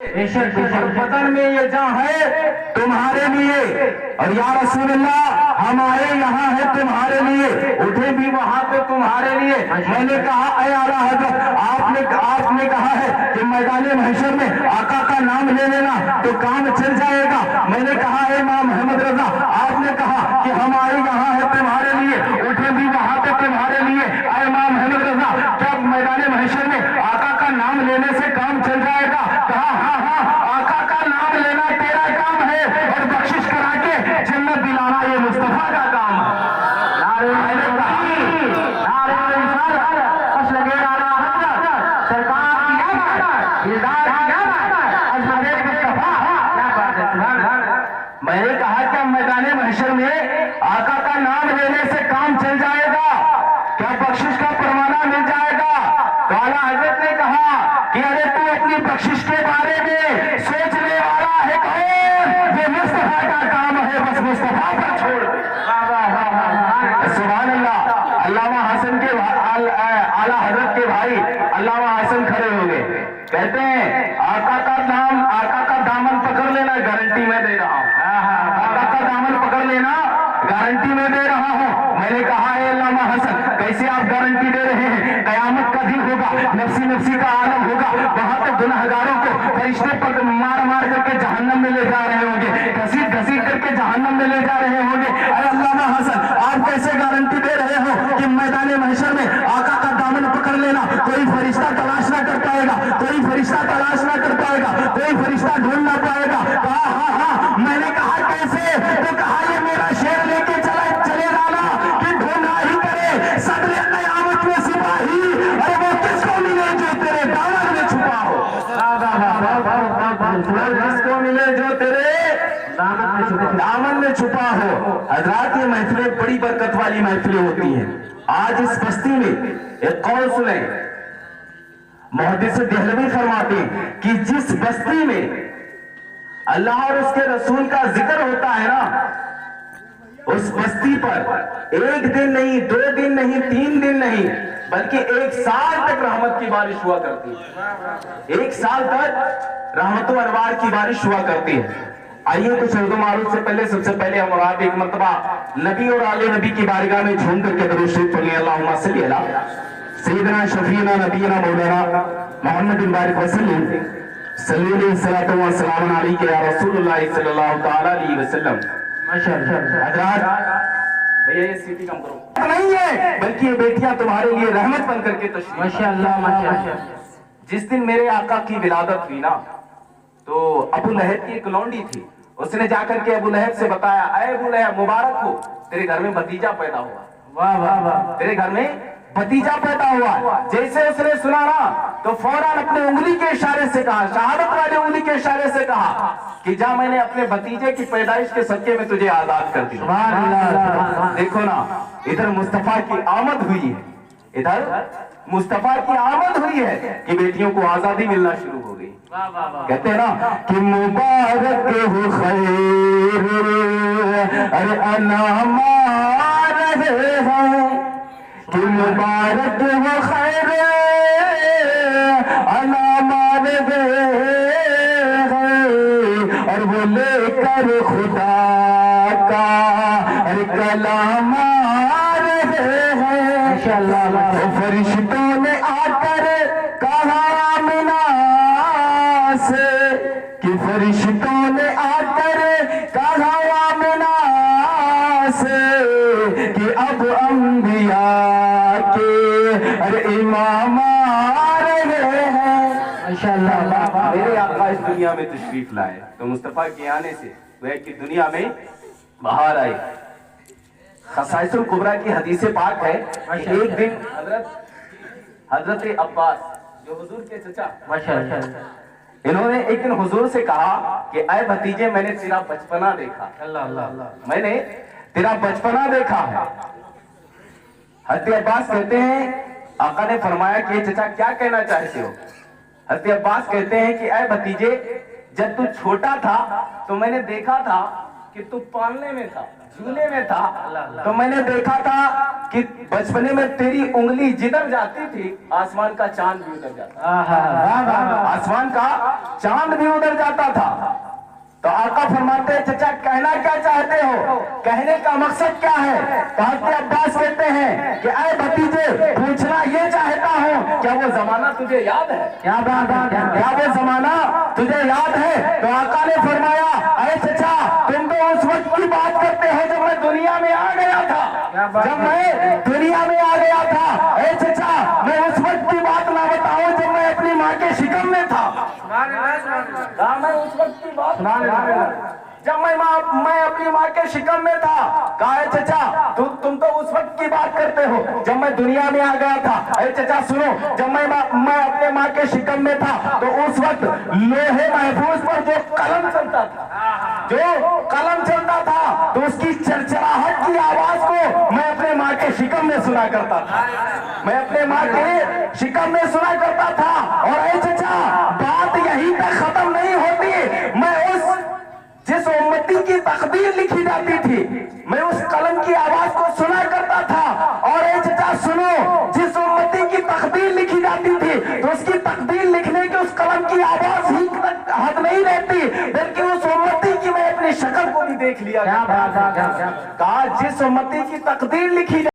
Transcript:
اور بدن میں یہ جان ہے تمہارے لیے، اور یا رسول اللہ ہم آئے یہاں ہے تمہارے لیے، اٹھے بھی وہاں پہ تمہارے لیے۔ میں نے کہا اے اعلیٰ حضرت آپ نے کہا ہے کہ میدان محشر میں آقا کا نام لے لینا تو کام چل جائے گا۔ میں نے کہا اے امام محمد رضا آپ نے کہا کہ ہم آئے یہاں ہے تمہارے لیے، اٹھے بھی وہاں پہ تمہارے لیے۔ اے امام محمد رضا کیا میدان محشر میں آقا کا نام لینے سے کام چل جائے گا؟ کہا ہاں آقا کا نام لینا تیرا کام ہے اور بخشش کرا کے جنت دلانا یہ مصطفیٰ کا کام ہے۔ میں نے کہا کہ میدان محشر میں آقا کا نام لینے سے کام چل جائے گا، کیا بخشش کا پروانہ مل جائے گا؟ تو اعلیٰ حضرت نے کہا کہ ارے تو اپنی بخشش کے بارے میں سوچنے والا ہے کون؟ یہ مصطفیٰ کا کام ہے، بس مصطفیٰ پر چھوڑ دے۔ سبحان اللہ۔ علامہ حسن کے اعلیٰ حضرت کے بھائی علامہ حسن کھڑے ہو گئے، کہتے ہیں آقا کا دامن پکڑ لینا گارنٹی میں دے رہا ہوں، آقا کا دامن پکڑ لینا گارنٹی میں دے رہا ہوں۔ میں نے کہا اے علامہ حسن کیسے آپ گارنٹی دے رہے ہیں؟ قیامت کا دن ہوگا، نفسی کا عالم ہوگا، وہاں پہ گنہگاروں کو فرشتے پر مار کر کے جہنم میں لے جا رہے ہوں گے، گھسیٹ کر کے جہنم میں لے جا رہے ہوں گے۔ اے علامہ حسن آپ کیسے گارنٹی دے رہے ہو کہ میدان محشر میں آقا کا دامن پکڑ لینا کوئی فرشتہ تلاش نہ کر پائے گا، کوئی فرشتہ تلاش نہ کر پائے گا، کوئی فرشتہ ڈھونڈ نہ پائے گا؟ کہا ہاں۔ میں نے کہا کیسے؟ تو کہا یہ میرا شیر لے کے چلے جانا کہ ڈھونڈا ہی کرے صدر قیامت میں سپاہی، ارے وہ کس کو ملے جو تیرے دامن میں چھپا ہو، کس کو ملے جو تیرے دامن میں چھپا ہو۔ حضرات یہ محفلیں بڑی برکت والی محفلیں ہوتی ہیں۔ آج اس بستی میں ایک قول سنیں، محدث دہلوی فرماتے ہیں کہ جس بستی میں اللہ اور اس کے رسول کا ذکر ہوتا ہے نا، اس بستی پر ایک دن نہیں، 2 دن نہیں، 3 دن نہیں، بلکہ 1 سال تک رحمت کی بارش ہوا کرتی ہے۔ 1 سال تک رحمت و انوار کی بارش ہوا کرتی ہے۔ آئیے کچھ اردو معروف سے پہلے سب سے پہلے ہم آپ ایک مرتبہ نبی اور آل نبی کی بارگاہ میں جھوم کر کے درود شریف پڑھیں۔ اللہم صلی علی سیدنا شفیعنا نبینا مولانا محمد بارک وسلم صلی اللہ علیہ وسلم علیہ یا رسول اللہ صلی اللہ تعالی علیہ وسلم۔ حضرات بھیا یہ سیٹی کم کرو، نہیں ہے بلکہ یہ بیٹیاں تمہارے لیے رحمت بن کر کے تشریف۔ ماشاءاللہ۔ جس دن میرے آقا کی ولادت ہوئی نا تو ابو لہب کی ایک لونڈی تھی، اس نے جا کر کے ابو لہب سے بتایا اے ابو لہب مبارک ہو تیرے گھر میں بھتیجا پیدا ہوا۔ واہ واہ واہ، تیرے گھر میں بھتیجا پیدا ہوا۔ جیسے اس نے سنا نا تو فوراً اپنے انگلی کے اشارے سے کہا، شہادت والے انگلی کے اشارے سے کہا کہ جا میں نے اپنے بھتیجے کی پیدائش کے صدقے میں تجھے آزاد کر دیا۔ دیکھو نا ادھر مصطفیٰ کی آمد ہوئی ہے، ادھر مصطفیٰ کی آمد ہوئی ہے کہ بیٹیوں کو آزادی ملنا شروع ہو گئی۔ کہتے ہیں نا کہ مبارک ہو خیر ارے انعام رہے ہیں، کہ مبارک ہو خیر انعام رہے ہیں، اور وہ لے کر خدا کا ارے کلام رہے ہیں۔ فرشتوں نے آ کر کہا آمنہ سے، کہ فرشتوں نے آ کر کہا آمنہ سے کہ اب انبیاء کے ارے امام آ رہے ہیں۔ ماشاءاللہ میرے آقا اس دنیا میں تشریف لائے تو مصطفیٰ کے آنے سے وہ کہ دنیا میں بہار آئی۔ خصائص الکبریٰ کی حدیث پاک ہے کہ ایک دن حضرت عباس جو حضور کے چچا، انہوں نے ایک دن حضور سے کہا کہ اے بھتیجے میں نے تیرا بچپنا دیکھا، میں نے تیرا بچپنا دیکھا ہے۔ حضرت عباس کہتے ہیں آقا نے فرمایا کہ چچا کیا کہنا چاہتے ہو؟ حضرت عباس کہتے ہیں کہ اے بھتیجے جب تو چھوٹا تھا تو میں نے دیکھا تھا کہ کہ تو پالنے میں تھا, جھولے میں تھا, تو میں نے دیکھا تھا کہ بچپنے میں تیری انگلی جدھر جاتی تھی آسمان کا چاند بھی ادھر جاتا, آسمان کا چاند بھی ادھر جاتا تھا. تو آقا فرماتے ہیں چچا کہنا کیا چاہتے ہو, کہنے کا مقصد کیا ہے؟ تو حضرت عباس کہتے ہیں کہ اے بھتیجے پوچھنا یہ چاہتا ہوں کیا وہ زمانہ تجھے یاد ہے, کیا وہ زمانہ تجھے یاد ہے؟ تو آقا نے فرمایا اے چچا تم تو اس وقت کی بات کرتے ہو جب میں دنیا میں آ گیا تھا, جب میں دنیا میں آ گیا تھا. اے چچا میں اس وقت کی بات نہ بتاؤں جب میں اپنی ماں کے شکم میں تھا, میں اس وقت کی بات جب میں اپنی ماں کے شکم میں تھا. کہا اے چچا تم تو اس وقت کی بات کرتے ہو جب میں دنیا میں آ گیا تھا. اے چچا سنو, جب میں اپنے ماں کے شکم میں تھا تو اس وقت لوہے محفوظ پر جو قلم چلتا تھا تو اس کی چرچراہٹ کی آواز کو میں اپنے ماں کے شکم میں سنا کرتا تھا, میں اپنے ماں کے شکم میں سنا کرتا تھا. اور اے چچا بات یہیں تک ختم نہیں ہوتی, میں جس امتی کی تقدیر لکھی جاتی تھی میں اس قلم کی آواز کو سنا کرتا تھا. اور اے چچا سنو, جس امتی کی تقدیر لکھی جاتی تھی تو اس کی تقدیر لکھنے کے اس قلم کی آواز ہی تک حد نہیں رہتی بلکہ اس امتی کی میں اپنی شکل کو بھی دیکھ لیا. کہا جس امتی کی تقدیر لکھی